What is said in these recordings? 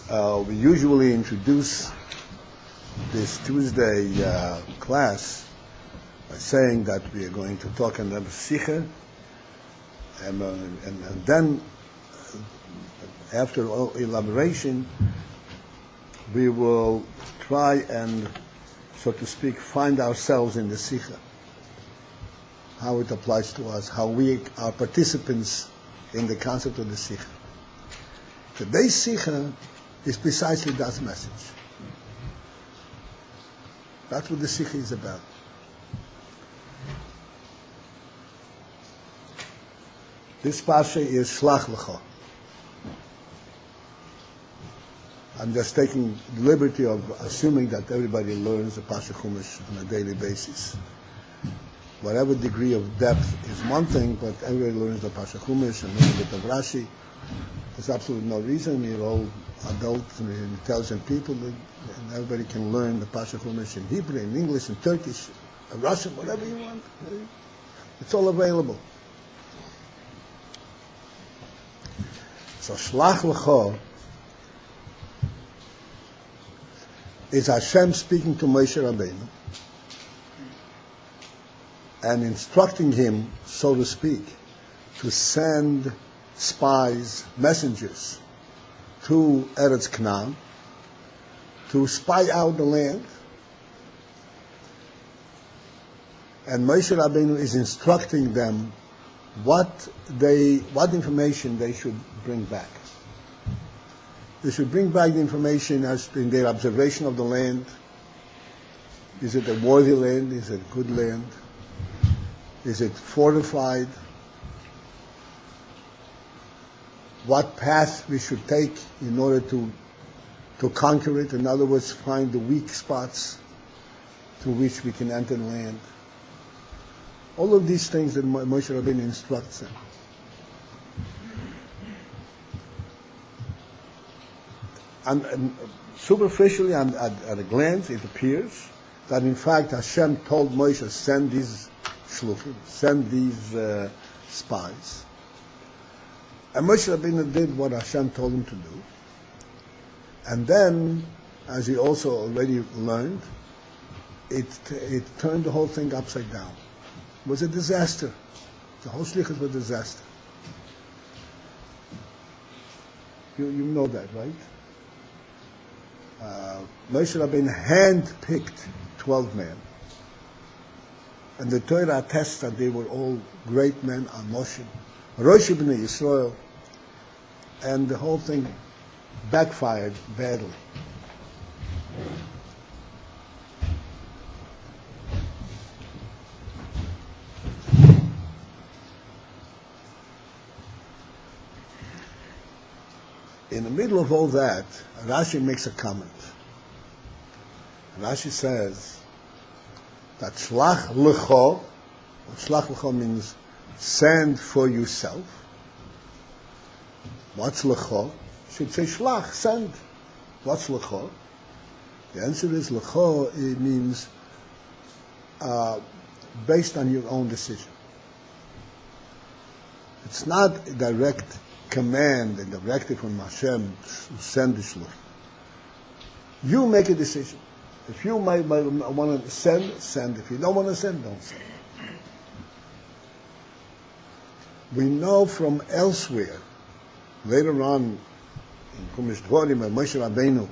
We usually introduce this Tuesday class by saying that we are going to talk in the Sikha, and then after all elaboration, we will try and, so to speak, find ourselves in the Sikha, how it applies to us, how we are participants in the concept of the Sikha. Today's Sikha is precisely that message. That's what the Sikha is about. This Pasha is Shlach L'cha. I'm just taking the liberty of assuming that everybody learns the Pasha Chumash on a daily basis. Whatever degree of depth is one thing, but everybody learns the Pasha Chumash and a little bit of Rashi. There's absolutely no reason. We're all adult and intelligent people, and everybody can learn the Pasha Chumash in Hebrew, in English, in Turkish, in Russian, whatever you want. It's all available. So Shlach L'cha is Hashem speaking to Moshe Rabbeinu and instructing him, so to speak, to send spies, messengers, to Eretz Canaan, to spy out the land. And Moshe Rabbeinu is instructing them what information they should bring back. They should bring back the information as in their observation of the land. Is it a worthy land? Is it a good land? Is it fortified? What path we should take in order to conquer it. In other words, find the weak spots through which we can enter the land. All of these things that Moshe Rabbeinu instructs them. And superficially, and at a glance, it appears that in fact Hashem told Moshe, send these shluchim, send these spies. And Moshe Rabbeinu did what Hashem told him to do. And then, as he also already learned, it turned the whole thing upside down. It was a disaster. The whole shlichus was a disaster. You know that, right? Moshe Rabbeinu hand-picked 12 men. And the Torah attests that they were all great men, Amoshim, Rosh Bnei Yisrael, and the whole thing backfired badly. In the middle of all that, Rashi makes a comment. Rashi says that Shlach L'cha, Shlach L'cha means send for yourself. What's L'cha? Should say Shlach, send. What's L'cha? The answer is L'cha, it means based on your own decision. It's not a direct command, a directive from Hashem to send the Shlach. You make a decision. If you might want to send, send. If you don't want to send, don't send. We know from elsewhere, later on in Chumash Dvarim, Moshe Rabbeinu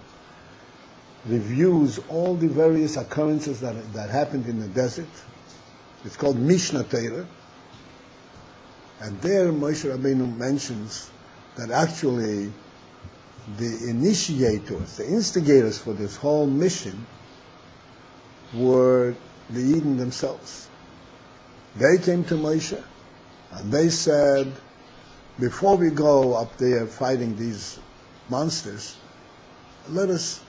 reviews all the various occurrences that happened in the desert. It's called Mishnah Torah. And there Moshe Rabbeinu mentions that actually the initiators, the instigators for this whole mission were the Eden themselves. They came to Moshe and they said, before we go up there fighting these monsters, let us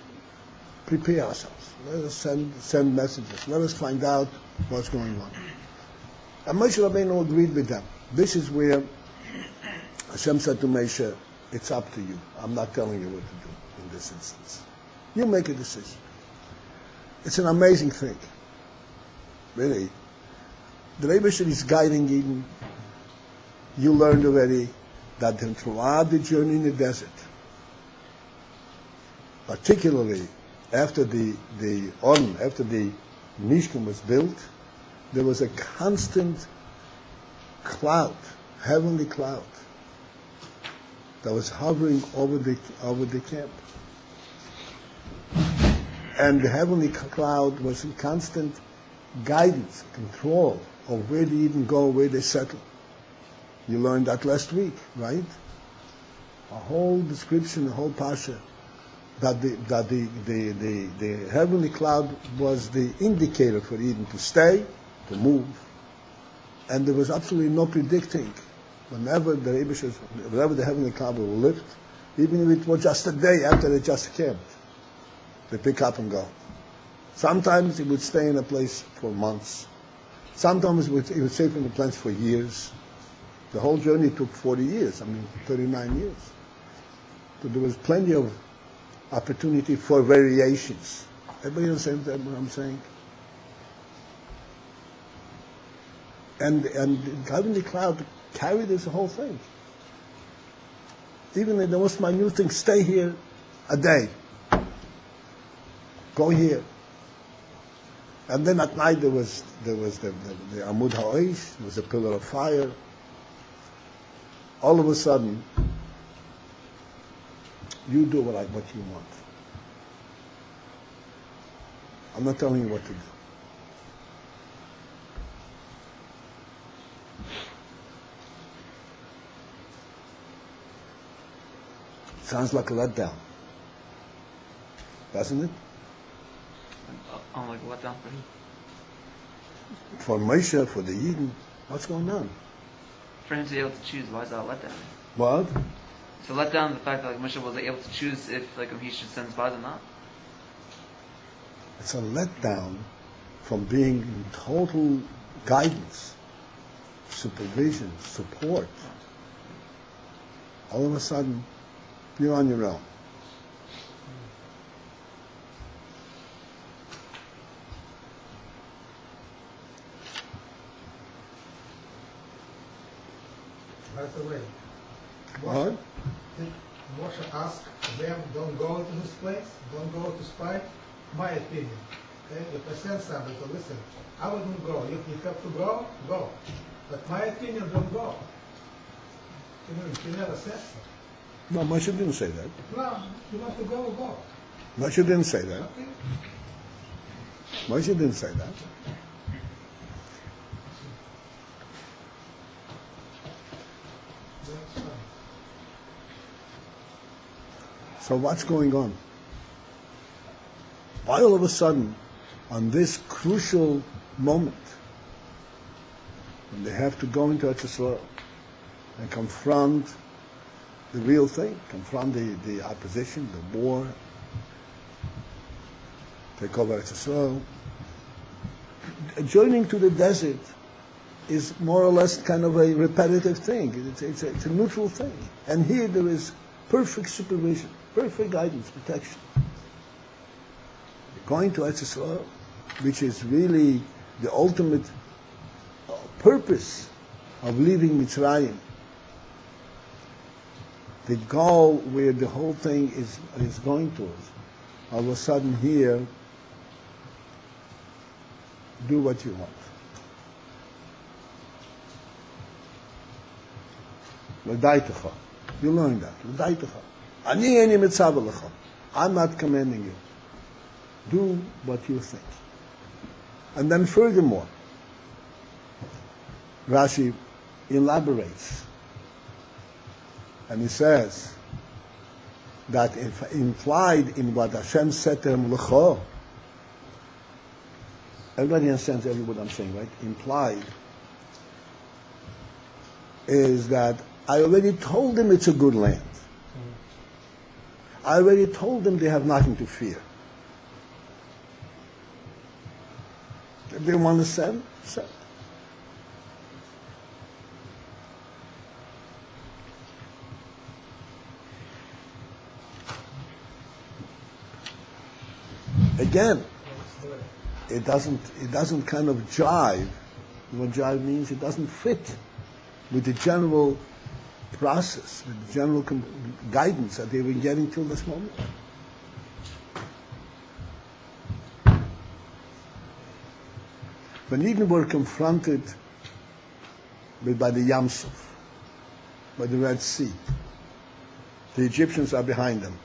prepare ourselves. Let us send messages. Let us find out what's going on. And Moshe Rabbeinu agreed with them. This is where Hashem said to Moshe, it's up to you. I'm not telling you what to do in this instance. You make a decision. It's an amazing thing. Really. The Rebbe is guiding Eden. You learned already that throughout the journey in the desert, particularly after the Mishkan was built, there was a constant cloud, heavenly cloud, that was hovering over the camp. And the heavenly cloud was in constant guidance, control of where they even go, where they settle. You learned that last week, right? A whole description, a whole pasha, that the heavenly cloud was the indicator for Eden to stay, to move, and there was absolutely no predicting whenever the heavenly cloud will lift, even if it was just a day after they just camped, they pick up and go. Sometimes it would stay in a place for months. Sometimes it would stay in a place for years. The whole journey took 40 years, 39 years. So there was plenty of opportunity for variations. Everybody understand what I'm saying? And the heavenly cloud carried this whole thing. Even in the most minute thing, stay here a day. Go here. And then at night there was the Amud Ha'oish, there was a pillar of fire. All of a sudden, you do what you want. I'm not telling you what to do. Sounds like a letdown, doesn't it? Like a letdown for who? For Moshe, for the Eden, what's going on? For him to be able to choose, why is that a letdown? What? It's a letdown the fact that Moshe wasn't able to choose if he should send spies or not. It's a letdown from being in total guidance, supervision, support. All of a sudden, you're on your own. By the way, What? Moshe asked them, don't go to this place, don't go to spy. My opinion. Okay? If I send somebody to listen, I wouldn't go. If you have to go, go. But my opinion, don't go. You never said so. No, Moshe didn't say that. No, you want to go, go. Moshe didn't say that. Okay? Moshe didn't say that. That's fine. So what's going on? Why all of a sudden, on this crucial moment, when they have to go into Eretz Yisrael and confront the real thing, confront the opposition, the war, take over Eretz Yisrael, journeying to the desert is more or less kind of a repetitive thing. It's a neutral thing. And here there is perfect supervision, perfect guidance, protection. Going to Eretz Yisrael, which is really the ultimate purpose of leaving Mitzrayim. The goal where the whole thing is going towards. All of a sudden here, do what you want. L'daitecha. You learn that. L'daitecha. Ani eni mitzav lecha. I'm not commanding you. Do what you think. And then furthermore, Rashi elaborates. And he says that if implied in what Hashem said to him, L'cho, everybody understands what I'm saying, right? Implied is that I already told them it's a good land. I already told them they have nothing to fear. If they want to send, send. Again, it doesn't kind of jive. What jive means, it doesn't fit with the general process, with the general guidance that they've been getting till this moment. when Eden were confronted by the Yam Suf, by the Red Sea, the Egyptians are behind them,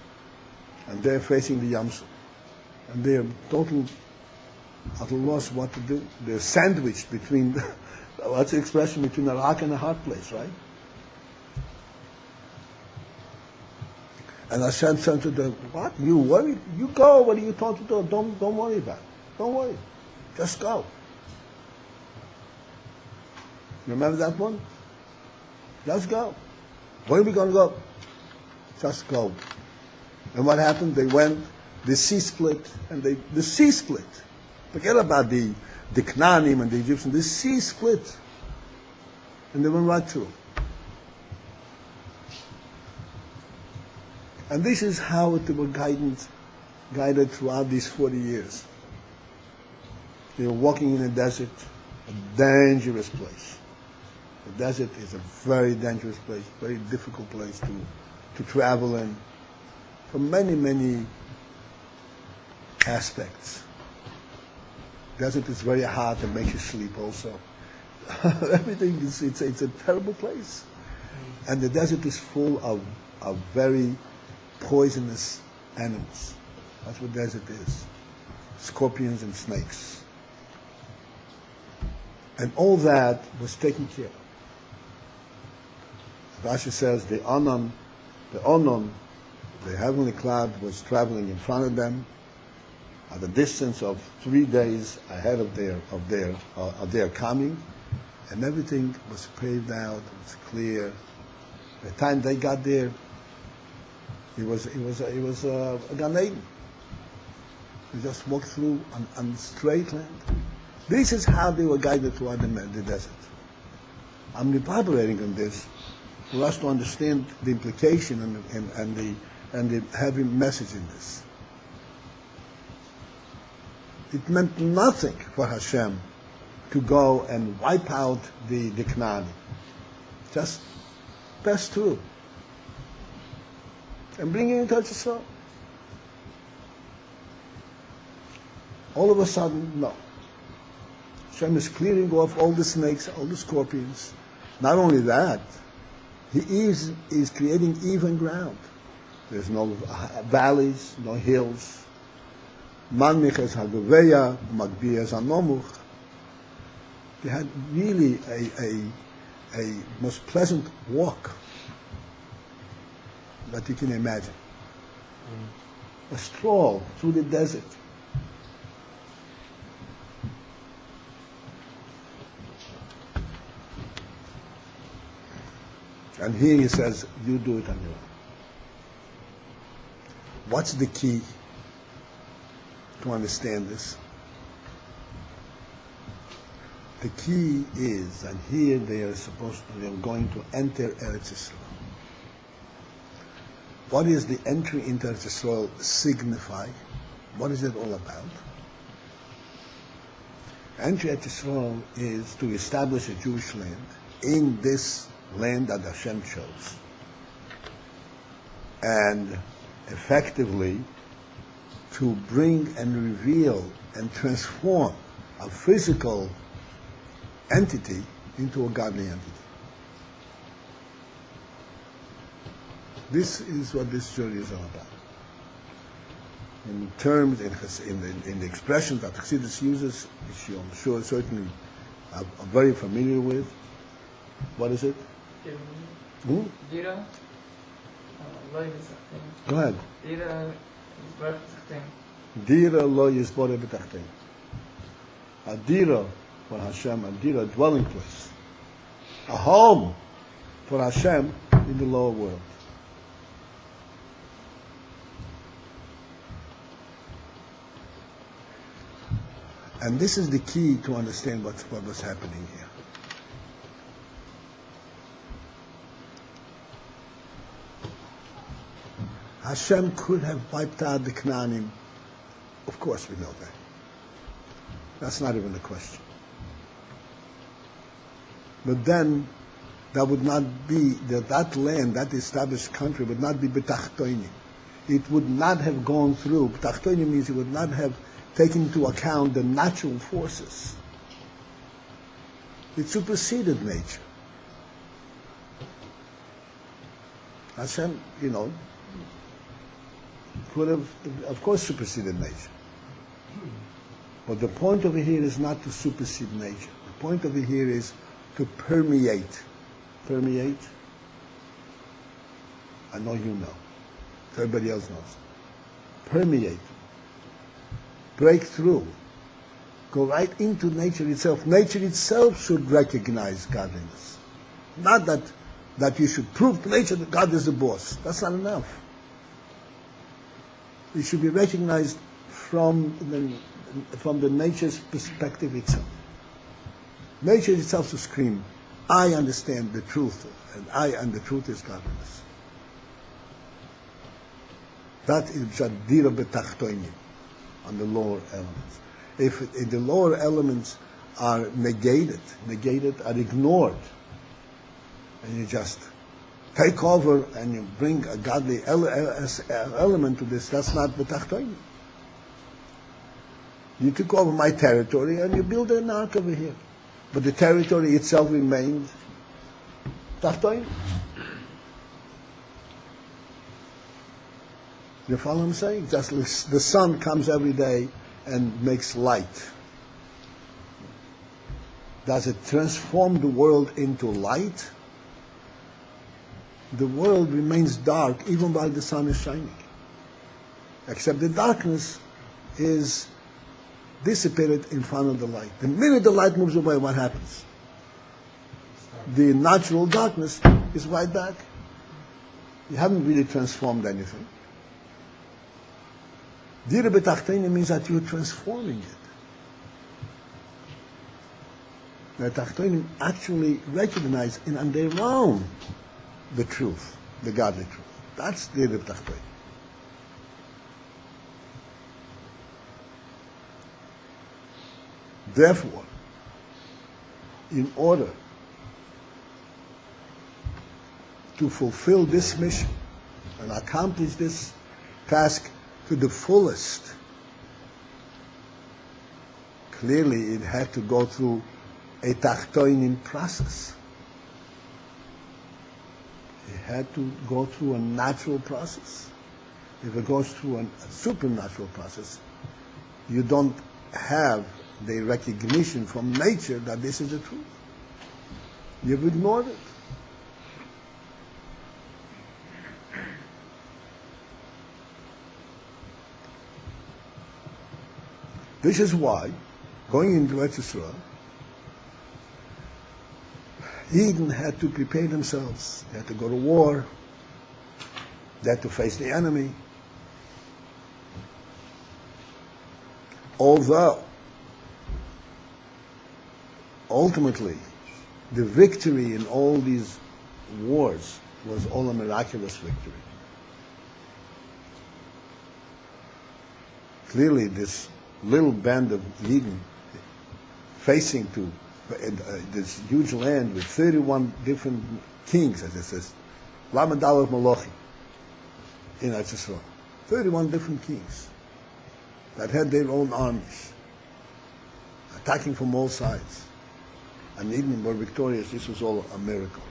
and they're facing the Yam Suf, and they're at a loss what to do. They're sandwiched between, what's the expression, between a rock and a hard place, right? And Hashem said to them, what? You worried? You go. What are you told to do? Don't worry about it. Don't worry. Just go. Remember that one? Just go. Where are we going to go? Just go. And what happened? They went, the sea split, and the sea split. Forget about the Knaanim and the Egyptians. The sea split. And they went right through. And this is how they were guided throughout these 40 years. They were walking in a desert, a dangerous place. The desert is a very dangerous place, very difficult place to travel in, from many, many aspects. Desert is very hot and makes you sleep also. Everything is, it's a terrible place. And the desert is full of very poisonous animals. That's what desert is. Scorpions and snakes. And all that was taken care of. Rashi says the Onon, the heavenly cloud was traveling in front of them at a distance of 3 days ahead of their coming, and everything was paved out, it was clear. By the time they got there, it was a Gan Eden. They just walked through on straight land. This is how they were guided throughout the desert. I'm elaborating on this for us to understand the implication and the heavy message in this. It meant nothing for Hashem to go and wipe out the Knaanim. Just pass through and bring it into Yisrael. All of a sudden, no. Hashem is clearing off all the snakes, all the scorpions. Not only that, He is creating even ground. There's no valleys, no hills. Manmiches Hagaveya, Magbiyas Anomuch. They had really a most pleasant walk that you can imagine. A stroll through the desert. And here he says, you do it on your own. What's the key to understand this? The key is that here they are going to enter Eretz Yisrael. What is the entry into Eretz Yisrael signify? What is it all about? Entry into Yisrael is to establish a Jewish land in this land that Hashem chose. And effectively to bring and reveal and transform a physical entity into a godly entity. This is what this journey is all about. In terms, in the expressions that Chassidus uses, which I'm sure certainly are very familiar with. What is it? Dira. Go ahead. Dira lo yisbore b'tachtein. A dira for Hashem, a dira, dwelling place. A home for Hashem in the lower world. And this is the key to understand what was happening here. Hashem could have wiped out the Knaanim. Of course we know that. That's not even the question. But then, that would not be, that land, that established country would not be B'tachtoinim. It would not have gone through. B'tachtoinim means it would not have taken into account the natural forces It superseded nature. Hashem, could have, of course, superseded nature. But the point over here is not to supersede nature. The point over here is to permeate. Permeate? I know you know. Everybody else knows. Permeate. Break through. Go right into nature itself. Nature itself should recognize godliness. Not that you should prove to nature that God is the boss. That's not enough. It should be recognized from the nature's perspective itself. Nature itself should scream, I understand the truth, and the truth is godliness. That is Jadira Betachtoinim, on the lower elements. If the lower elements are negated, are ignored, and you just take over and you bring a godly element to this, that's not Betachtoinim. You took over my territory and you build an ark over here. But the territory itself remained Tachtoin. You follow what I'm saying? Just the sun comes every day and makes light. Does it transform the world into light? The world remains dark even while the sun is shining. Except the darkness is dissipated in front of the light. The minute the light moves away, what happens? The natural darkness is right back. You haven't really transformed anything. Dira B'Tachtonim means that you're transforming it. The Tachtonim actually recognize and underground the truth, the godly truth. That's Dira B'Tachtonim. Therefore, in order to fulfill this mission and accomplish this task to the fullest, clearly it had to go through a tachtoinim process. It had to go through a natural process. If it goes through a supernatural process, you don't have the recognition from nature that this is the truth. You've ignored it. This is why, going into Eretz Yisrael, Eden had to prepare themselves. They had to go to war. They had to face the enemy. Although, ultimately, the victory in all these wars was all a miraculous victory. Clearly, this little band of Eden facing to this huge land with 31 different kings, as it says, Lamed Aleph Malochim in Eretz Yisrael. 31 different kings that had their own armies, attacking from all sides. And Eden were victorious. This was all a miracle.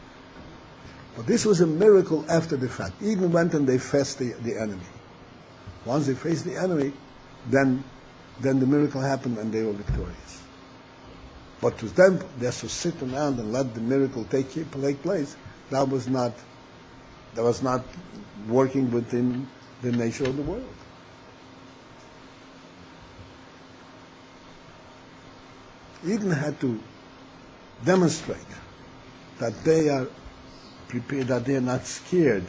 But this was a miracle after the fact. Eden went and they faced the enemy. Once they faced the enemy, then the miracle happened and they were victorious. But to them, just to sit around and let the miracle take place, that was not working within the nature of the world. Eden had to demonstrate that they are prepared, that they are not scared,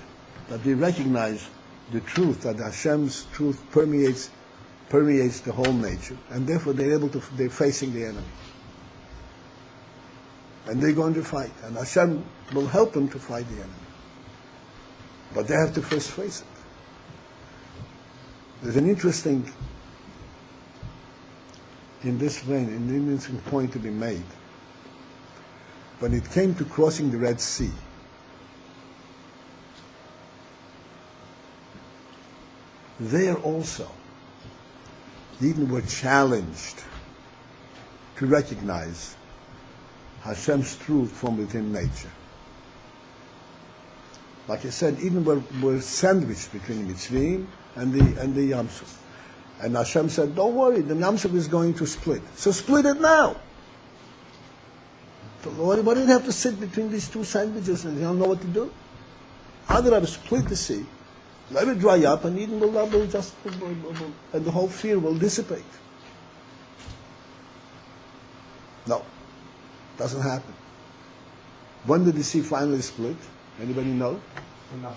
that they recognize the truth, that Hashem's truth permeates the whole nature, and therefore they're facing the enemy. And they're going to fight, and Hashem will help them to fight the enemy. But they have to first face it. There's an interesting, in this vein, an interesting point to be made. When it came to crossing the Red Sea, there also, Eden were challenged to recognize Hashem's truth from within nature. Like I said, even we're sandwiched between Mitzrayim and the Yam Suf. And Hashem said, don't worry, the Yam Suf is going to split. So split it now. So why do you have to sit between these two sandwiches and you don't know what to do? Either I split the sea, let it dry up, and Eden will just, and the whole fear will dissipate. No, doesn't happen. When did the sea finally split? Anybody know? When out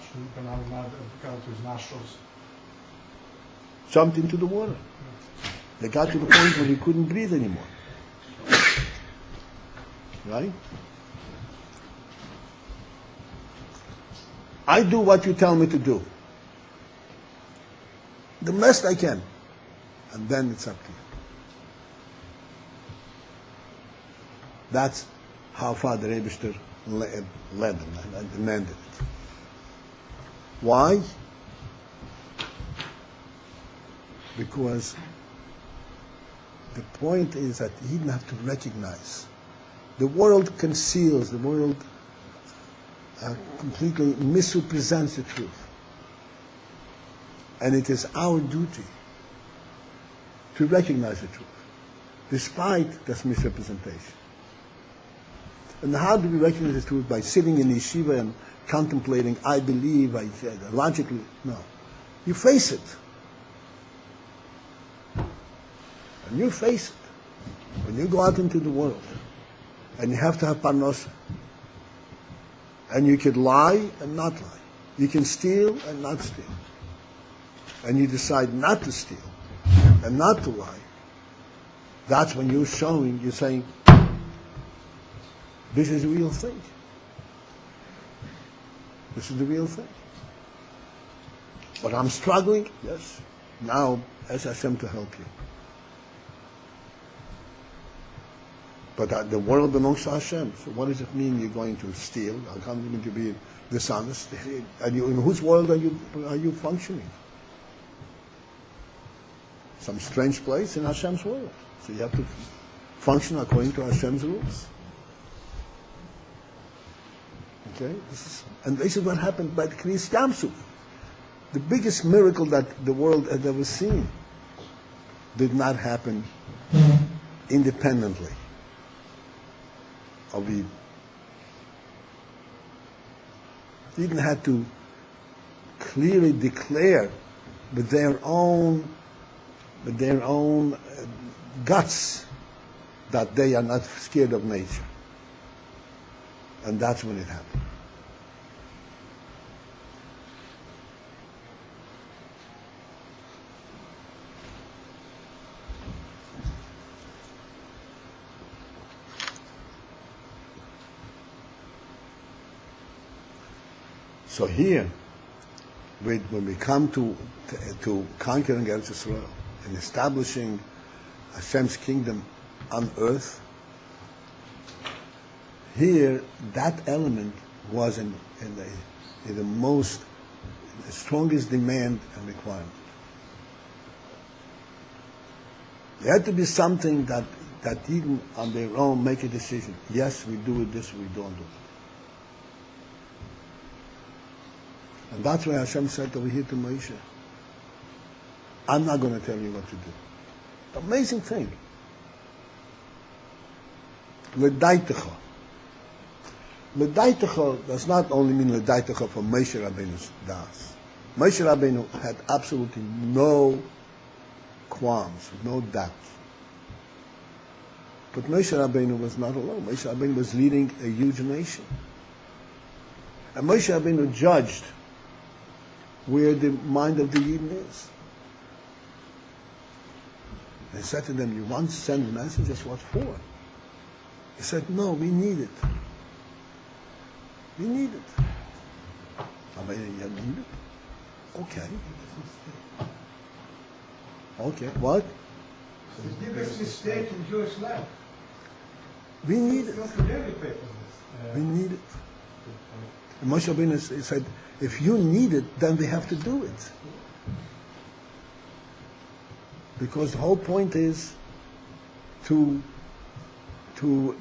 of his nostrils. Jumped into the water. They got to the point where he couldn't breathe anymore. Right? I do what you tell me to do. The best I can. And then it's up to you. That's how far the Rebbe led them and demanded it. Why? Because the point is that he didn't have to recognize. The world conceals, the world completely misrepresents the truth. And it is our duty to recognize the truth, despite this misrepresentation. And how do we recognize the truth? By sitting in yeshiva and contemplating, I believe, I said, logically. No. You face it. And you face it. When you go out into the world, and you have to have parnosa, and you can lie and not lie. You can steal and not steal. And you decide not to steal and not to lie. That's when you're saying, this is the real thing. This is the real thing. But I'm struggling, yes. Now, ask Hashem to help you. But the world belongs to Hashem. So what does it mean you're going to steal? How come you're going to be dishonest? In whose world are you functioning? Some strange place in Hashem's world. So you have to function according to Hashem's rules. Okay? And this is what happened by the Kriyas Yam Suf. The biggest miracle that the world had ever seen did not happen independently of Eden. Eden had to clearly declare with their own guts that they are not scared of nature. And that's when it happened. So here, when we come to conquering Eretz Yisrael and establishing Hashem's kingdom on earth, here that element was in the strongest demand and requirement. There had to be something that even on their own make a decision. Yes, we do it this, we don't do it. And that's why Hashem said over here to Moshe, I'm not going to tell you what to do. Amazing thing. L'daitecha. L'daitecha does not only mean l'daitecha for Moshe Rabbeinu's das. Moshe Rabbeinu had absolutely no qualms, no doubts. But Moshe Rabbeinu was not alone. Moshe Rabbeinu was leading a huge nation. And Moshe Rabbeinu judged where the mind of the Yidden is. They said to them, you want to send messages? What for? He said, no, we need it. We need it. I mean, you need it? Okay. Okay, what? The biggest mistake in Jewish life. We need it. We We need it. And Moshe Rabbeinu said, if you need it, then we have to do it. Because the whole point is to to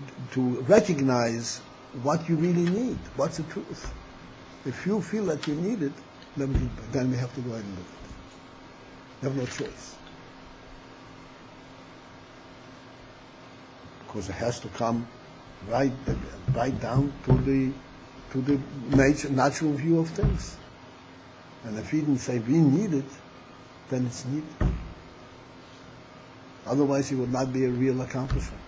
recognize what you really need, what's the truth. If you feel that you need it, then we have to go ahead and do it. You have no choice. Because it has to come right down to the natural view of things. And if he didn't say we need it, then it's needed. Otherwise it would not be a real accomplishment.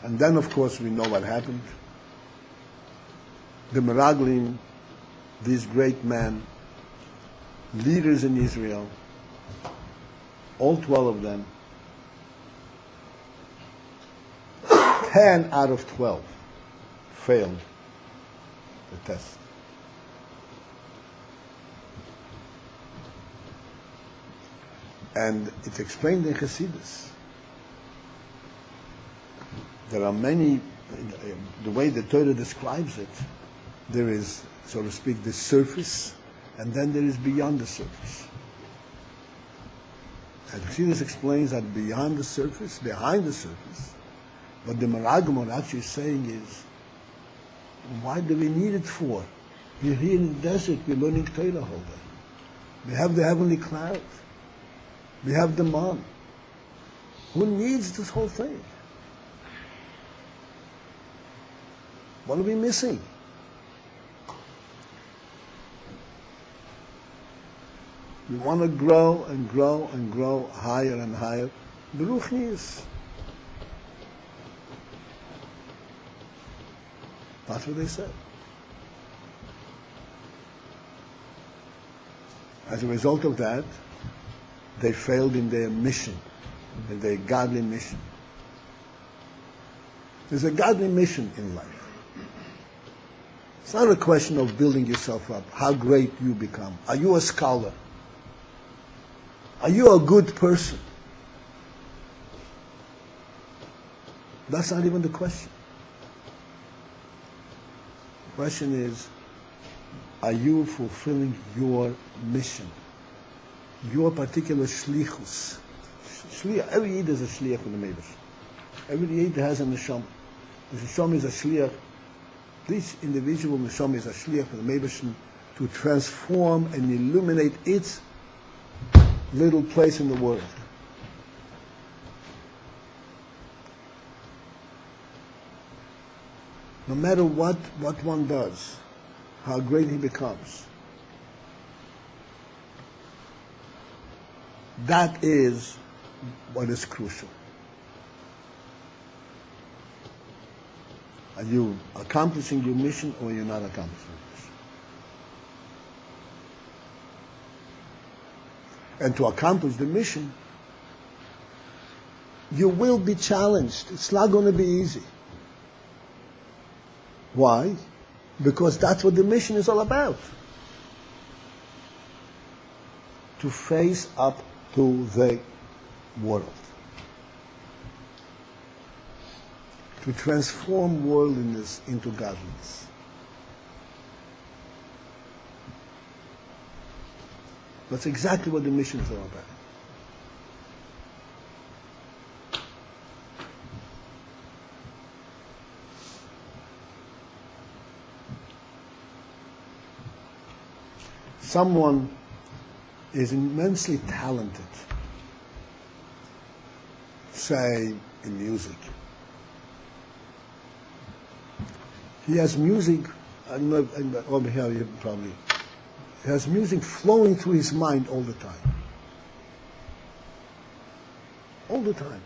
And then, of course, we know what happened. The Meraglim, these great men, leaders in Israel, all 12 of them, 10 out of 12 failed the test. And it's explained in Hasidus. There are many, the way the Torah describes it, there is, so to speak, the surface, and then there is beyond the surface. And Hasidus explains that beyond the surface, behind the surface, what the Meraglim are actually saying is, why do we need it for? We're here in the desert, we're learning Torah all day. We have the heavenly cloud. We have the man. Who needs this whole thing? What are we missing? We want to grow and grow and grow higher and higher. Beruchnius. That's what they said. As a result of that, they failed in their mission, in their godly mission. There's a godly mission in life. It's not a question of building yourself up, how great you become. Are you a scholar? Are you a good person? That's not even the question. The question is, are you fulfilling your mission? Your particular shlichus. Every Yid is a shliach from the Meibus. Every Yid has a neshama. The neshama is a shliach. This individual neshama is a shliach for the Meibus to transform and illuminate its little place in the world. No matter what one does, how great he becomes, that is what is crucial. Are you accomplishing your mission or you're not accomplishing your mission? And to accomplish the mission, you will be challenged. It's not going to be easy. Why? Because that's what the mission is all about. To face up to the world. To transform worldliness into godliness. That's exactly what the mission is all about. Someone is immensely talented, say, in music. He has music, I don't know, over here you probably, he has music flowing through his mind all the time. All the time.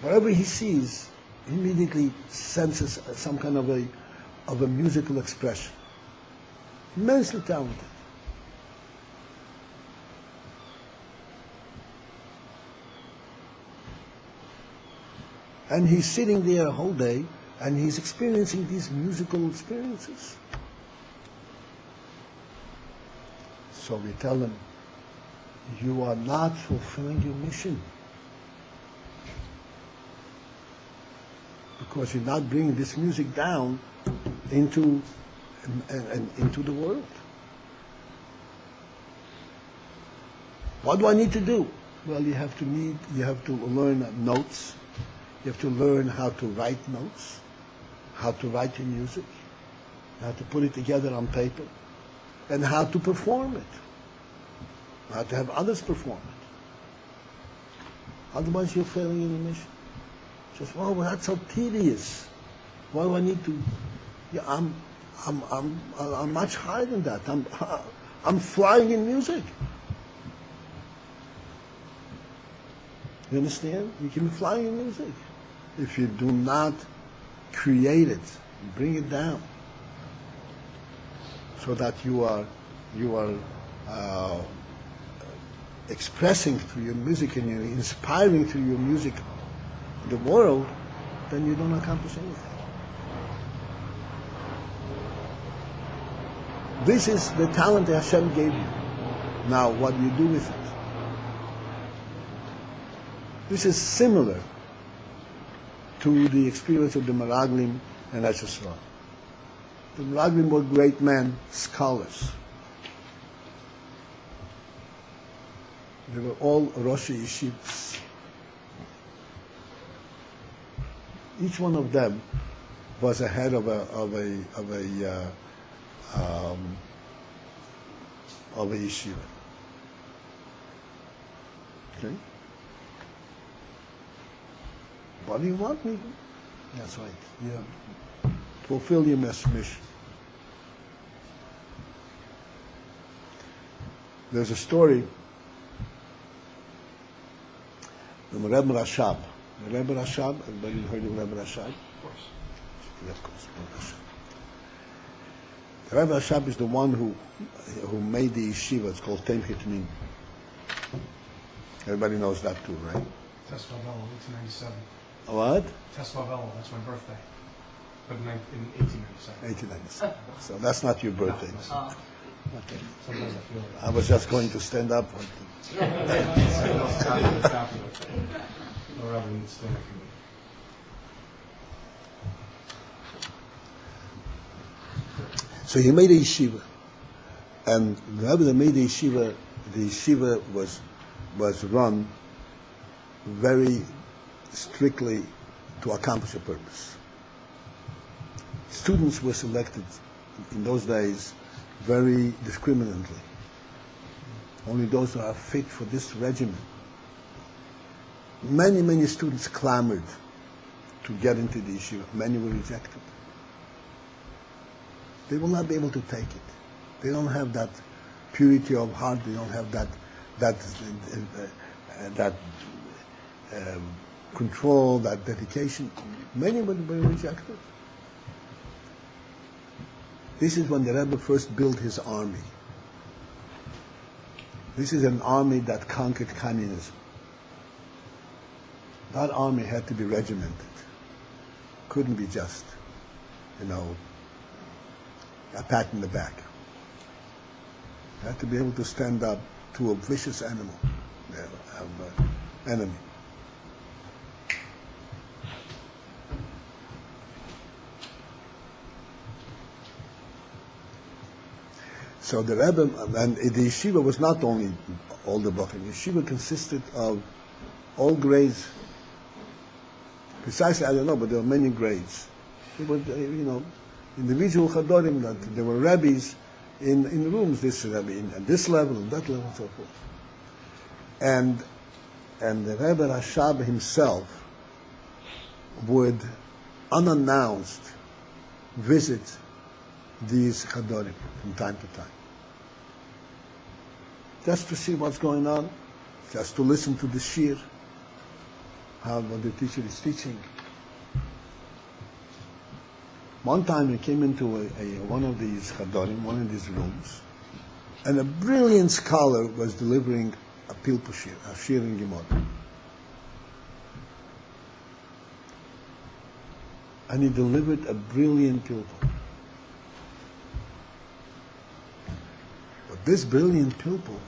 Whatever he sees, he immediately senses some kind of a musical expression. Immensely talented. And he's sitting there a whole day and he's experiencing these musical experiences. So we tell him, you are not fulfilling your mission. Because you're not bringing this music down into into the world. What do I need to do? Well, you have to learn notes. You have to learn how to write notes, how to write your music, how to put it together on paper, and how to perform it, how to have others perform it. Otherwise, you're failing in the mission. Just, well, that's so tedious. Why do I need to? Yeah, I'm much higher than that. I'm flying in music. You understand? You can fly in music if you do not create it, bring it down, so that you are expressing through your music and you're inspiring through your music the world. Then you don't accomplish anything. This is the talent that Hashem gave you. Now, what do you do with it? This is similar to the experience of the Meraglim and Eretz Yisrael. The Meraglim were great men, scholars. They were all Rosh Yeshivas. Each one of them was a head of a yeshiva. Okay. What do you want me to do? That's right. Yeah. Fulfill your mission. There's a story from Rebbe Rashab. Rebbe Rashab, everybody heard of Rebbe Rashab? Of course. Yeah, of course. Rebbe Rashab is the one who made the yeshiva. It's called Temchet Min. Everybody knows that too, right? Tesla Velo, 1897. What? Tesla Velo, that's my birthday. But in 1897. 1897. So that's not your birthday. No, Okay. sometimes I feel it. I was just going to stand up for it. No, rather than stand for me. So he made a yeshiva. And the Rebbe that made the yeshiva was run very strictly to accomplish a purpose. Students were selected in those days very discriminately. Only those who are fit for this regimen. Many students clamored to get into the yeshiva. Many were rejected. They will not be able to take it. They don't have that purity of heart. They don't have that control, that dedication. Many were rejected. This is when the Rebbe first built his army. This is an army that conquered communism. That army had to be regimented. Couldn't be just, a pat in the back. Had to be able to stand up to a vicious enemy. So the Rebbe, and the yeshiva was not only all the Bachim. The yeshiva consisted of all grades. Precisely, I don't know, but there were many grades. There were, individual chadorim, that there were rabbis in rooms, this Rebbe, at this level, and that level, and so forth. And the Rebbe Rashab himself would, unannounced, visit these chadorim from time to time. Just to see what's going on, just to listen to the shir, what the teacher is teaching. One time he came into one of these chadorim, one of these rooms, and a brilliant scholar was delivering a pilpul shir, a shir in Gemara. And he delivered a brilliant pilpul. But this brilliant pilpul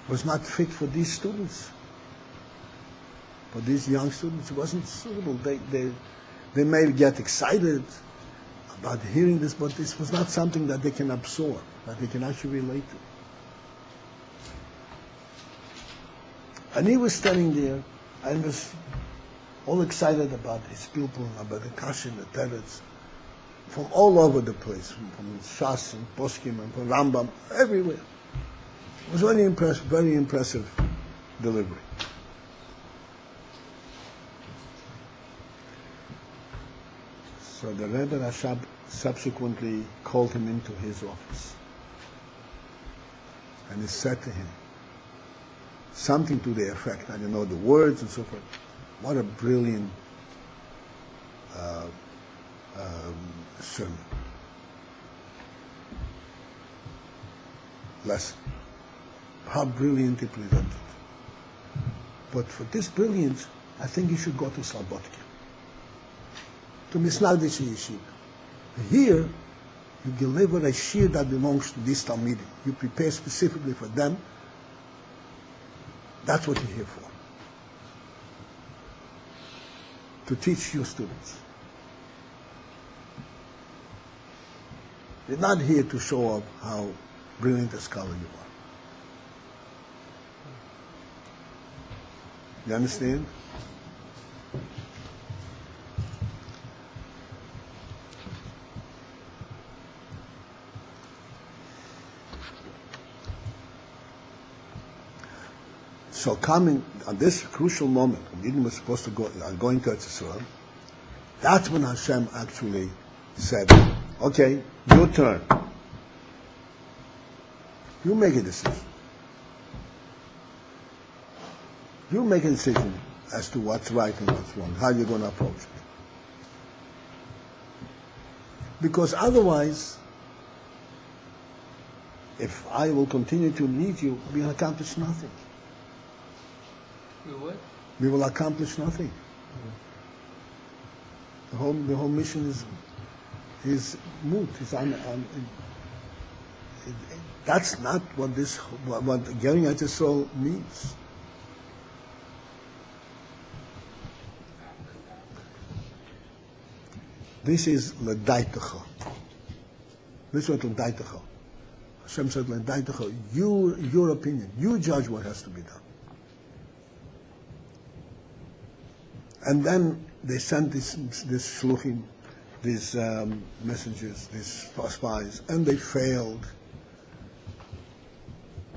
was not fit for these students. For these young students, it wasn't suitable. They may get excited, about hearing this, but this was not something that they can absorb, that they can actually relate to. And he was standing there and was all excited about his people, about the Kashin, the Teretz, from all over the place, from Shas and Poskim and from Rambam, everywhere. It was very impressive delivery. So the Rebbe Rashab subsequently called him into his office. And he said to him something to the effect, I don't know the words and so forth, what a brilliant sermon. Lesson. How brilliantly presented. But for this brilliance, I think you should go to Slobodka, to Misnagdish Yeshiva. Here, you deliver a shir that belongs to this Talmidim. You prepare specifically for them. That's what you're here for. To teach your students. You're not here to show off how brilliant a scholar you are. You understand? So coming at this crucial moment, when Yidden was supposed to going to Israel, that's when Hashem actually said, okay, your turn. You make a decision. You make a decision as to what's right and what's wrong, how you're going to approach it. Because otherwise, if I will continue to lead you, we will accomplish nothing. You what? We will accomplish nothing. The whole mission is moot. That's not what getting at Yisrael means. This is l'daitecha. This is what l'daitecha. Hashem said l'daitecha. Your opinion. You judge what has to be done. And then they sent this shluchim, these messengers, these spies, and they failed.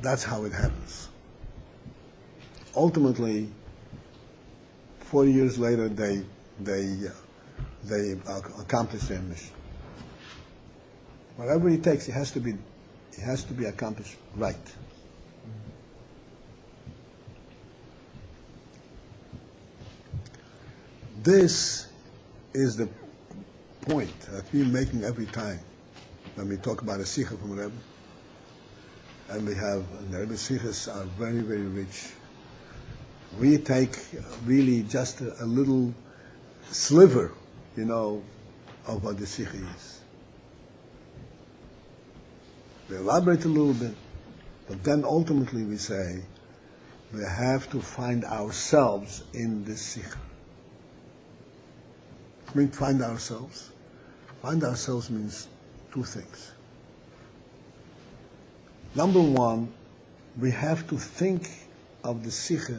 That's how it happens. Ultimately, 4 years later, they accomplished their mission. Whatever it takes, it has to be accomplished right. This is the point that we're making every time when we talk about a Sikha from Rebbe. And the Rebbe Sikhas are very, very rich. We take really just a little sliver, of what the Sikha is. We elaborate a little bit, but then ultimately we say, we have to find ourselves in this Sikha. I mean, find ourselves. Find ourselves means two things. Number one, we have to think of the Sikha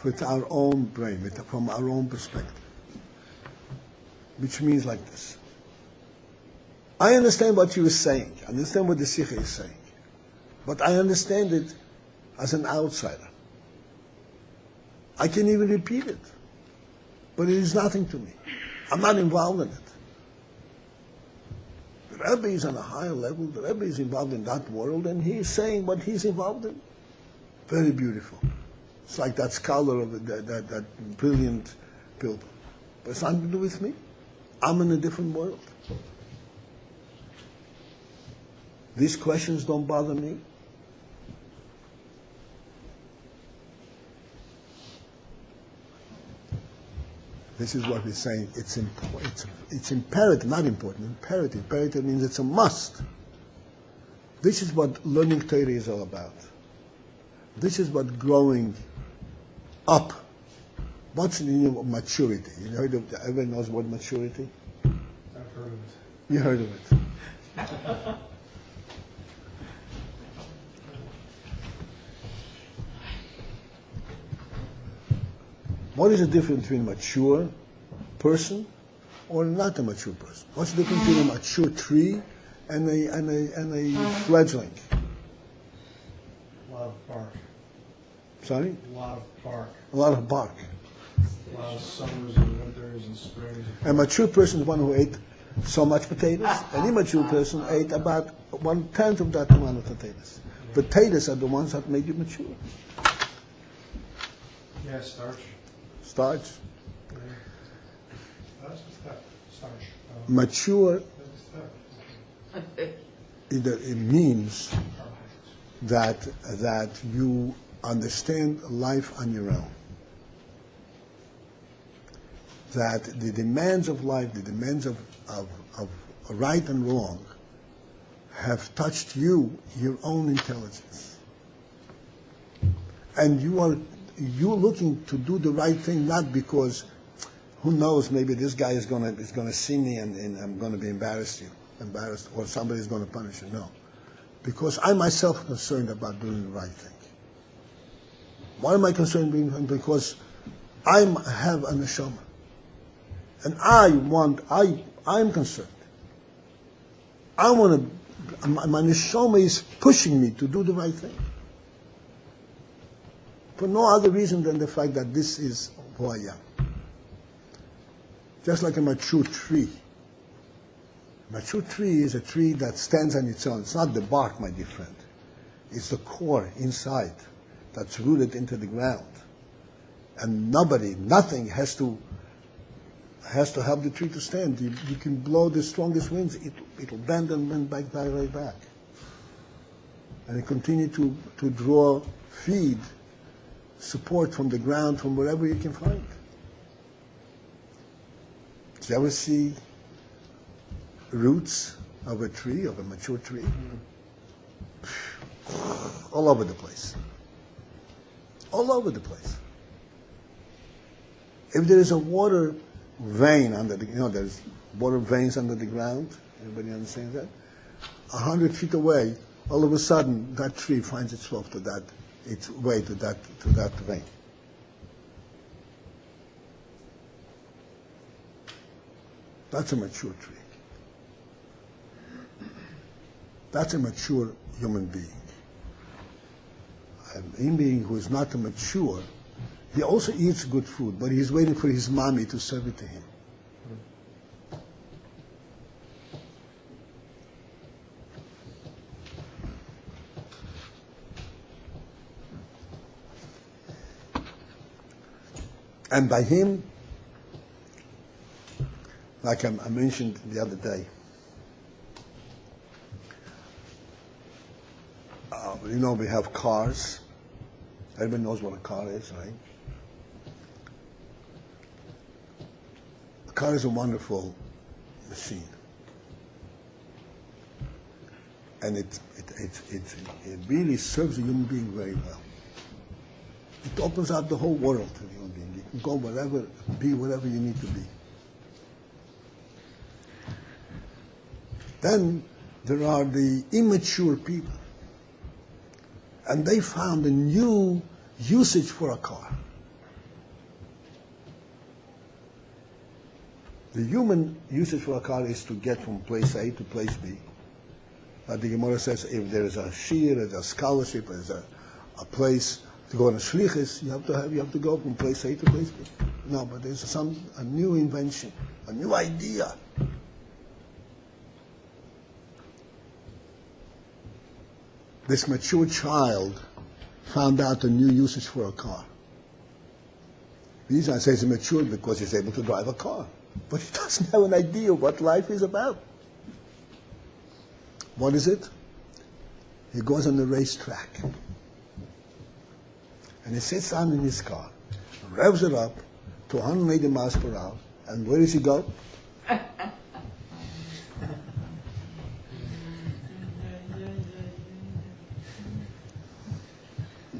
with our own brain, from our own perspective. Which means like this. I understand what you are saying. I understand what the Sikha is saying. But I understand it as an outsider. I can even repeat it. But it is nothing to me. I'm not involved in it. The Rebbe is on a higher level. The Rebbe is involved in that world, and he is saying what he's involved in. Very beautiful. It's like that scholar of that brilliant pilgrim. But it's nothing to do with me. I'm in a different world. These questions don't bother me. This is what we're saying. It's imperative, not important. Imperative. Imperative means it's a must. This is what learning Torah is all about. This is what growing up. What's the meaning of maturity? Everyone knows what maturity? I've heard of it. You heard of it. What is the difference between a mature person or not a mature person? What's the difference between a mature tree and a fledgling? A lot of bark. Sorry? A lot of bark. A lot of bark. A lot of summers and winters and springs. A mature person is one who ate so much potatoes. An immature person ate about 1/10 of that amount of potatoes. Potatoes are the ones that made you mature. Yeah, starch. Starch. Yeah. That's the stuff. Starch. Mature, That's the stuff. it means Carbohydrates. that you understand life on your own. That the demands of life, the demands of right and wrong, have touched you, your own intelligence. And you're looking to do the right thing, not because, who knows, maybe this guy is gonna see me and I'm gonna be embarrassed, or somebody's gonna punish you. No. Because I myself am concerned about doing the right thing. Why am I concerned being? Because I have a neshama. And I'm concerned. I want to, my neshama is pushing me to do the right thing. For no other reason than the fact that this is who I am. Just like a mature tree. A mature tree is a tree that stands on its own. It's not the bark, my dear friend. It's the core inside that's rooted into the ground. And nothing has to help the tree to stand. You can blow the strongest winds, it'll bend and bend right back. And it continue to draw feed, support from the ground, from wherever you can find. Did you ever see roots of a tree, of a mature tree? All over the place. All over the place. If there is a water vein under there's water veins under the ground. Everybody understands that? 100 feet away, all of a sudden, that tree finds itself its way to that vein. That's a mature tree. That's a mature human being. A human being who is not mature, he also eats good food, but he's waiting for his mommy to serve it to him. And by him, like I mentioned the other day, we have cars. Everybody knows what a car is, right? A car is a wonderful machine. And it really serves a human being very well. It opens up the whole world to the human being. You can go wherever, be whatever you need to be. Then there are the immature people. And they found a new usage for a car. The human usage for a car is to get from place A to place B. But the Gemara says if there is a shir, there's a scholarship, there's a place to go on a shlichus, you have to go from place A to place B. No, but there's a new invention, a new idea. This mature child found out a new usage for a car. The reason I say he's mature because he's able to drive a car. But he doesn't have an idea what life is about. What is it? He goes on the racetrack. And he sits down in his car, revs it up to 180 miles per hour, and where does he go?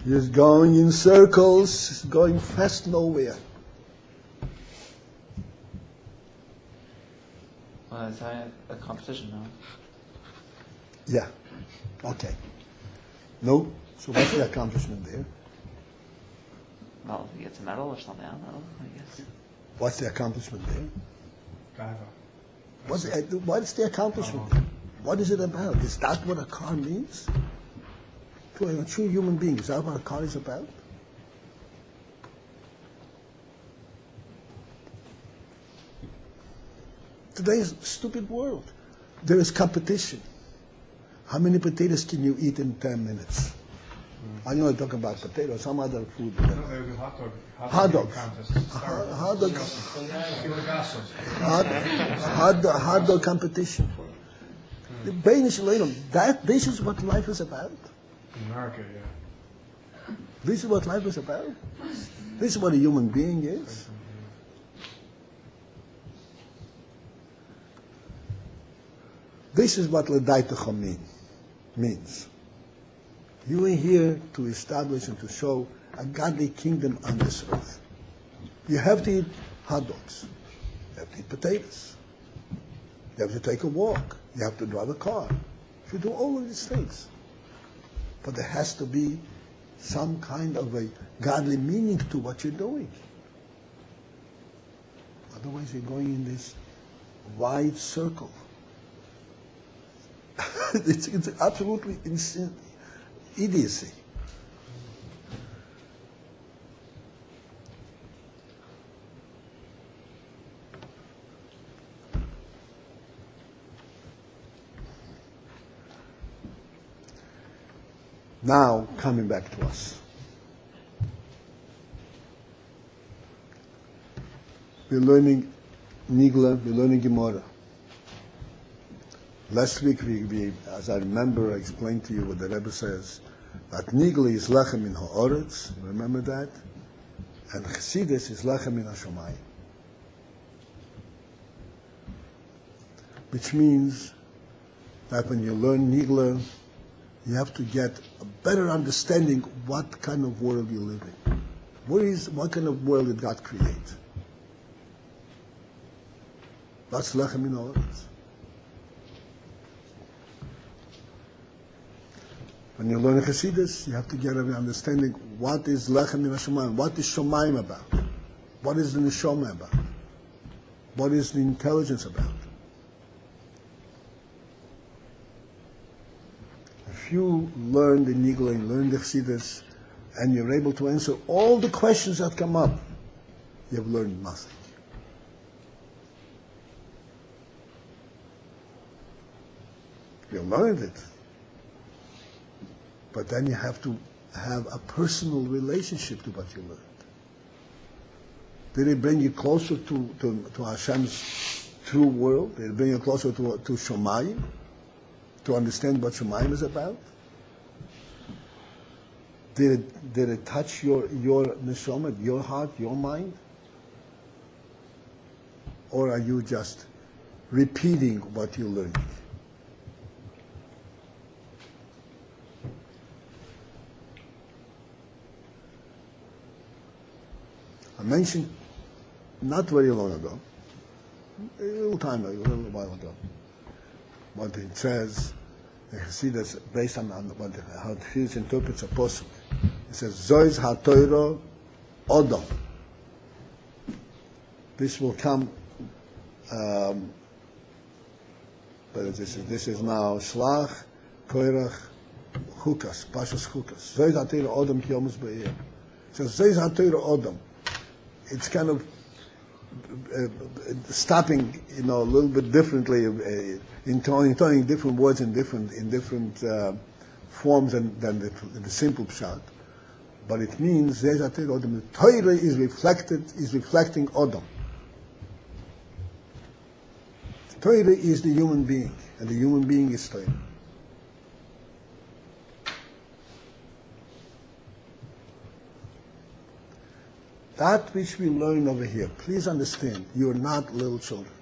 He's going in circles, going fast nowhere. Well, it's having a competition now. Yeah. Okay. No. So what's the accomplishment there? Well, he gets a medal or something. I don't know. I guess. What's the accomplishment there? Gaiva. What's the accomplishment? What is it about? Is that what a car means? To a true human being, is that what a car is about? Today's stupid world. There is competition. How many potatoes can you eat in 10 minutes? I'm not talking about potatoes, some other food. No, there was a hot dog. Hot dog. Contest. Hot dog competition. The Banish Ladle, this is what life is about. In America, yeah. This is what life is about. This is what a human being is. This is what L'daitecha means. You are here to establish and to show a godly kingdom on this earth. You have to eat hot dogs. You have to eat potatoes. You have to take a walk. You have to drive a car. You do all of these things. But there has to be some kind of a godly meaning to what you're doing. Otherwise, you're going in this wide circle. It's absolutely insane. Idiocy. Now, coming back to us. We're learning Nigla, we're learning Gemara. Last week, as I remember, I explained to you what the Rebbe says, that Nigla is lechem in ha'oretz, remember that? And Chassidus is lechem in ha'shamayim. Which means that when you learn Nigla, you have to get a better understanding what kind of world you live in. What kind of world did God create? That's lechem in ha'oretz. When you learn Chassidus, you have to get an understanding what is lechem in hashamayim, what is shamayim about, what is the neshama about, what is the intelligence about. If you learn the Nigla, you learn the Chassidus, and you're able to answer all the questions that come up, you have learned nothing. You learned it. But then you have to have a personal relationship to what you learned. Did it bring you closer to Hashem's true world? Did it bring you closer to Shomayim? To understand what Shomayim is about? Did it touch your neshama, your heart, your mind? Or are you just repeating what you learned? I mentioned not very long ago, a little while ago, what it says, the Chassidus, based on how the Chassidus interprets a pasuk. It says, Zois HaTorah Odom. This will come, but this is now Shlach, Koirach, Chukas, Pashas Chukas. Zois HaTorah Odom Ki Yomus Be'ir. It says, Zois HaTorah Odom. It's kind of stopping, a little bit differently, intoning different words in different forms than the simple pshat. But it means the Torah is reflecting Odom. The Torah is the human being, and the human being is Torah. That which we learn over here, please understand, you are not little children.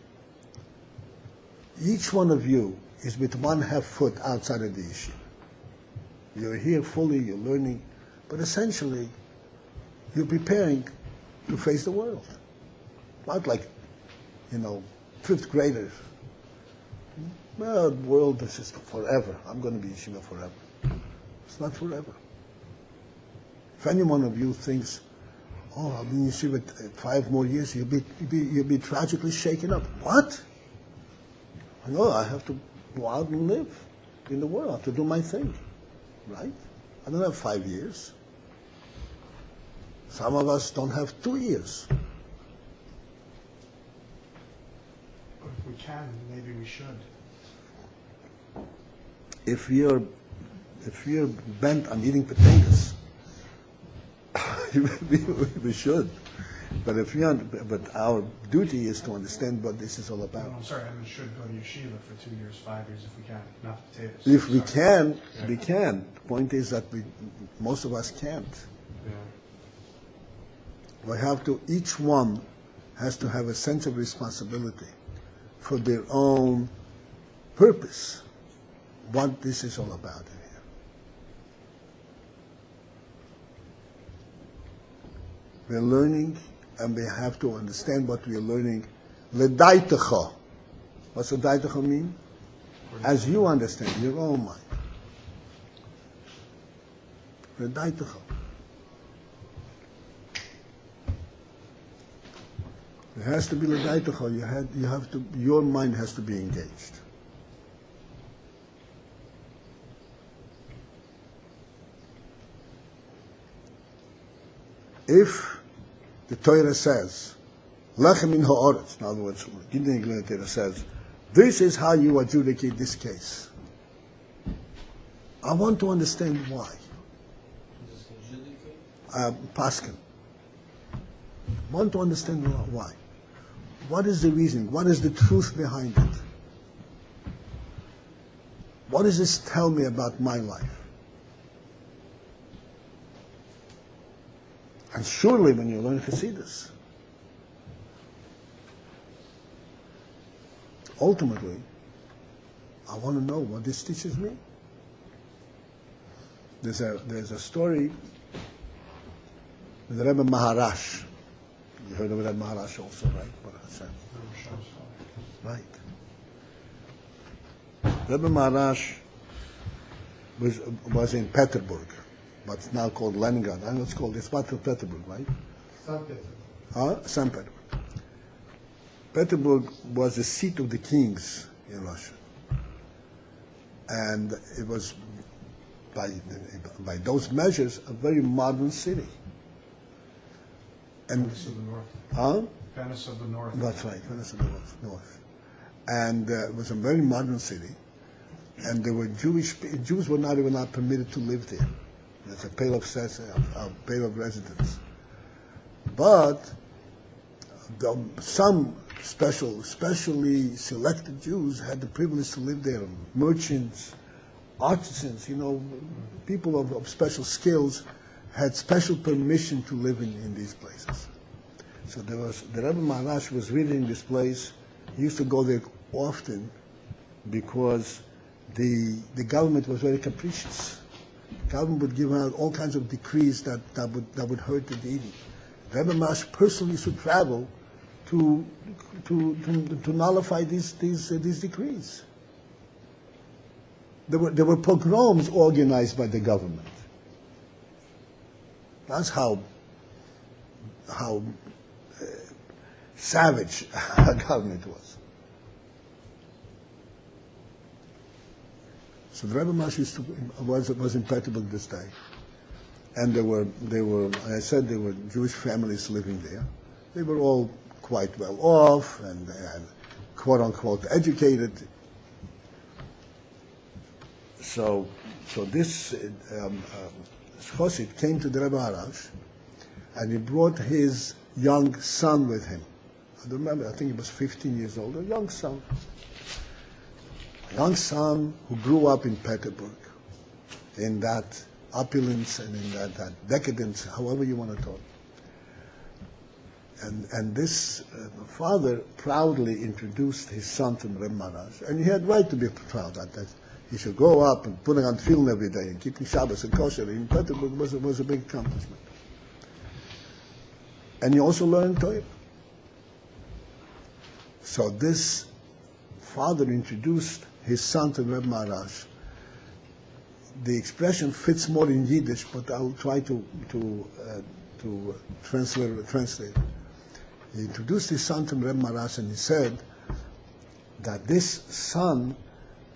Each one of you is with 1/2 foot outside of the yeshiva. You're here fully, you're learning, but essentially, you're preparing to face the world. Not like, 5th graders Well, the world is just forever. I'm going to be yeshiva forever. It's not forever. If any one of you thinks, oh, I'll be in yeshiva 5 more years, you'll be tragically shaken up. What? No, I have to go out and live in the world. I have to do my thing, right? I don't have 5 years. Some of us don't have 2 years. But if we can, maybe we should. If you're bent on eating potatoes, we should. But but our duty is to understand what this is all about. No, I'm sorry, I mean, should go to yeshiva for 2 years, 5 years if we can, not potatoes. If we Sorry. can, Yeah. we can. The point is that most of us can't. Yeah. We have to, each one has to have a sense of responsibility for their own purpose, what this is all about in here. We're learning, and we have to understand what we're learning. L'daitecha. What's l'daitecha mean? As you understand, your own mind. L'daitecha. It has to be l'daitecha. You have to. Your mind has to be engaged. If the Torah says, Lechem in ha'aretz, in other words, the Torah says, this is how you adjudicate this case. I want to understand why. Paskin. I want to understand why. What is the reason? What is the truth behind it? What does this tell me about my life? And surely when you learn Hasidus, ultimately, I want to know what this teaches me. There's a story with Rebbe Maharash. You heard of Rebbe Maharash also, right? Right. Rebbe Maharash was in Petersburg, what's now called Leningrad. I know it's called, it's part of Petersburg, right? St. Petersburg. St. Petersburg. Petersburg was the seat of the kings in Russia. And it was, by those measures, a very modern city. And, Venice of the North. huh? Venice of the North. That's right, Venice of the North. And it was a very modern city. And there were Jews were not even permitted to live there. There's a pale of residence. But some specially selected Jews had the privilege to live there. Merchants, artisans, people of special skills had special permission to live in these places. So the Rebbe Maharash was reading this place. He used to go there often because the government was very capricious. The government would give out all kinds of decrees that would hurt the Deity. Rebbe Maharash personally used to travel to nullify these decrees. There were pogroms organized by the government. That's how savage our government was. So the Rebbe Maharash was in Petersburg this day, and there were, as I said, there were Jewish families living there. They were all quite well off and quote unquote educated. So this Chosid came to the Rebbe Maharash, and he brought his young son with him. I don't remember, I think he was 15 years old, a young son. A young son who grew up in Petersburg, in that opulence and in that decadence, however you want to talk. And this father proudly introduced his son to Rebbe Maharash, and he had right to be proud that he should go up and putting on tefillin every day and keeping Shabbos and kosher in Petersburg was a big accomplishment. And he also learned Torah. So this father introduced his son to Reb Maharash, the expression fits more in Yiddish, but I'll try to translate. He introduced his son to Reb Maharash, and he said that this son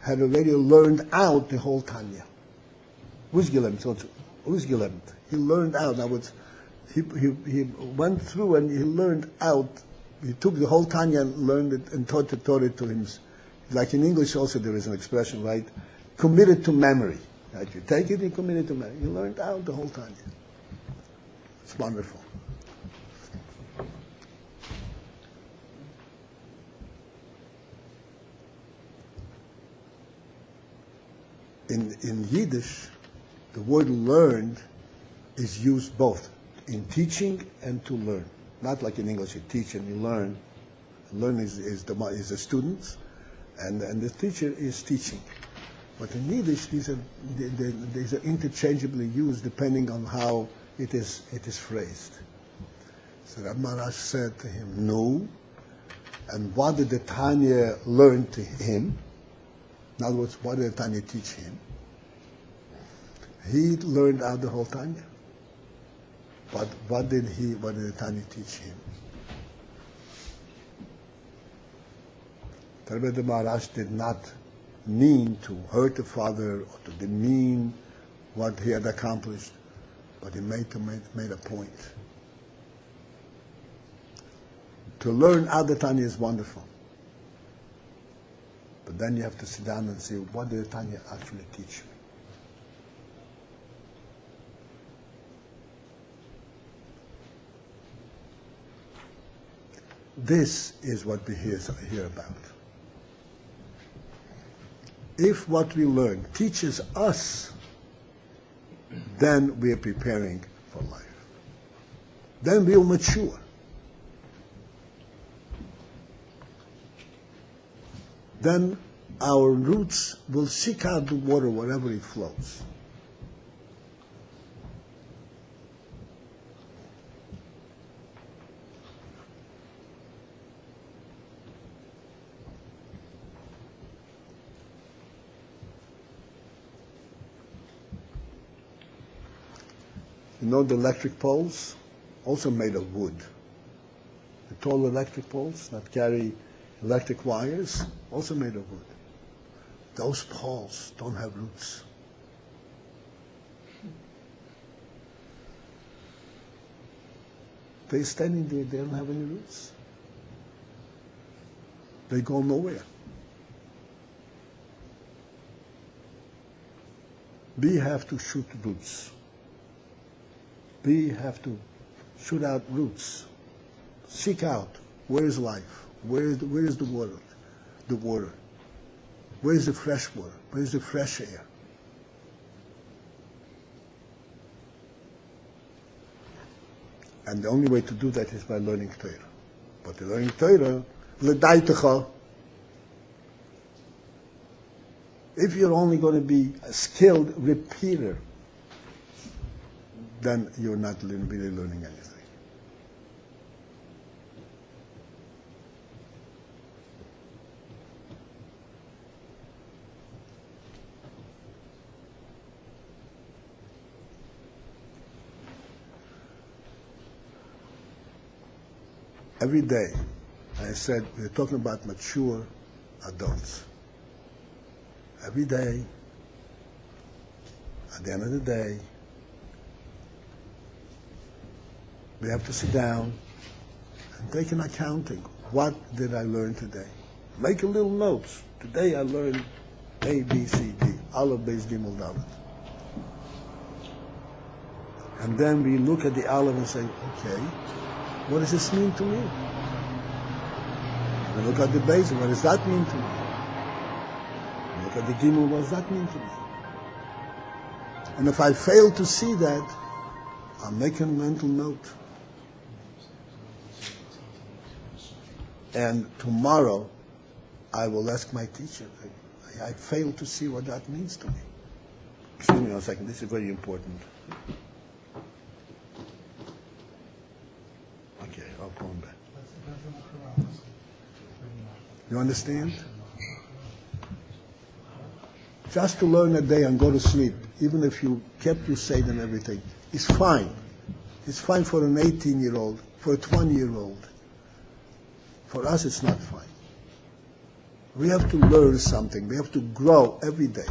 had already learned out the whole Tanya. Uzgelernt. He learned out. He went through and he learned out. He took the whole Tanya and learned it and taught it to him. Like in English also there is an expression, right? Committed to memory. Right? You take it and commit it to memory. You learned out the whole Tanya. It's wonderful. In Yiddish, the word learned is used both in teaching and to learn. Not like in English, you teach and you learn. Learn is the students, and the teacher is teaching. But in Yiddish, these are interchangeably used depending on how it is phrased. So Rabbi Maharash said to him, no. And what did the Tanya learn to him? In other words, what did the Tanya teach him? He learned out the whole Tanya. But what did the Tanya teach him? Rabbi Maharash did not mean to hurt the father or to demean what he had accomplished, but he made a point. To learn out the Tanya is wonderful. But then you have to sit down and say, what did the Tanya actually teach me? This is what we hear about. If what we learn teaches us, then we are preparing for life. Then we'll mature. Then our roots will seek out the water wherever it flows. You know the electric poles? Also made of wood. The tall electric poles that carry electric wires, also made of wood. Those poles don't have roots. They're standing there, they don't have any roots. They go nowhere. We have to shoot roots. We have to shoot out roots. Seek out where is life, where is the water, where is the fresh water, where is the fresh air. And the only way to do that is by learning Torah. But the learning Torah, l'daitecha. If you're only going to be a skilled repeater, then you're not really learning anything. Every day, I said, we're talking about mature adults. Every day, at the end of the day, we have to sit down and take an accounting. What did I learn today? Make a little notes. Today I learned A, B, C, D. Aleph, Beis, Gimel, Dalet. And then we look at the Aleph and say, okay, what does this mean to me? We look at the Beis, what does that mean to me? We look at the Gimel, what does that mean to me? And if I fail to see that, I'll make a mental note. And tomorrow, I will ask my teacher. I failed to see what that means to me. Excuse me one second, this is very important. Okay, I'll call him back. You understand? just to learn a day and go to sleep, even if you kept your Seder and everything, is fine. It's fine for an 18-year-old, for a 20-year-old. For us, it's not fine. We have to learn something. We have to grow every day.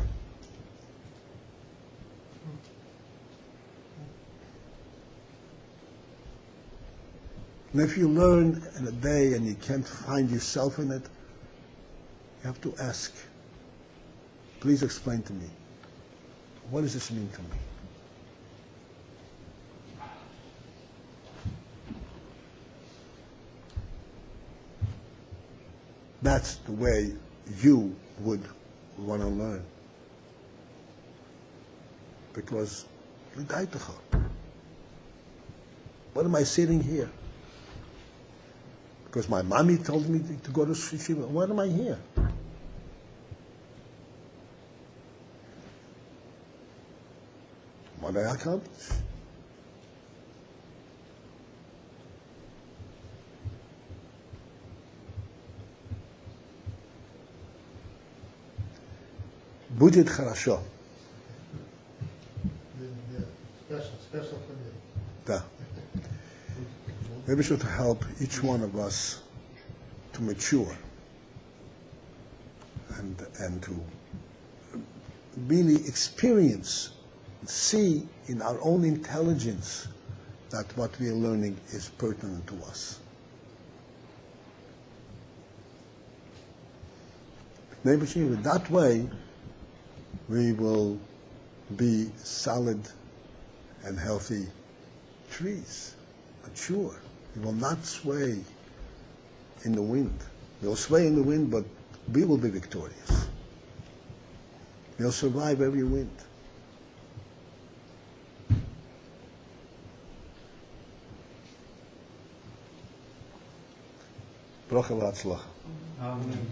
And if you learn in a day and you can't find yourself in it, you have to ask, please explain to me, what does this mean to me? That's the way you would want to learn. Because, what am I sitting here? Because my mommy told me to go to yeshiva. Why am I here? What did I accomplish? Будет хорошо. Special for me. Да. Maybe should help each one of us to mature and to really experience, see in our own intelligence that what we are learning is pertinent to us. Maybe that way we will be solid and healthy trees, mature. We will not sway in the wind. We'll sway in the wind, but we will be victorious. We'll survive every wind. Bracha v'atzlacha. Amen.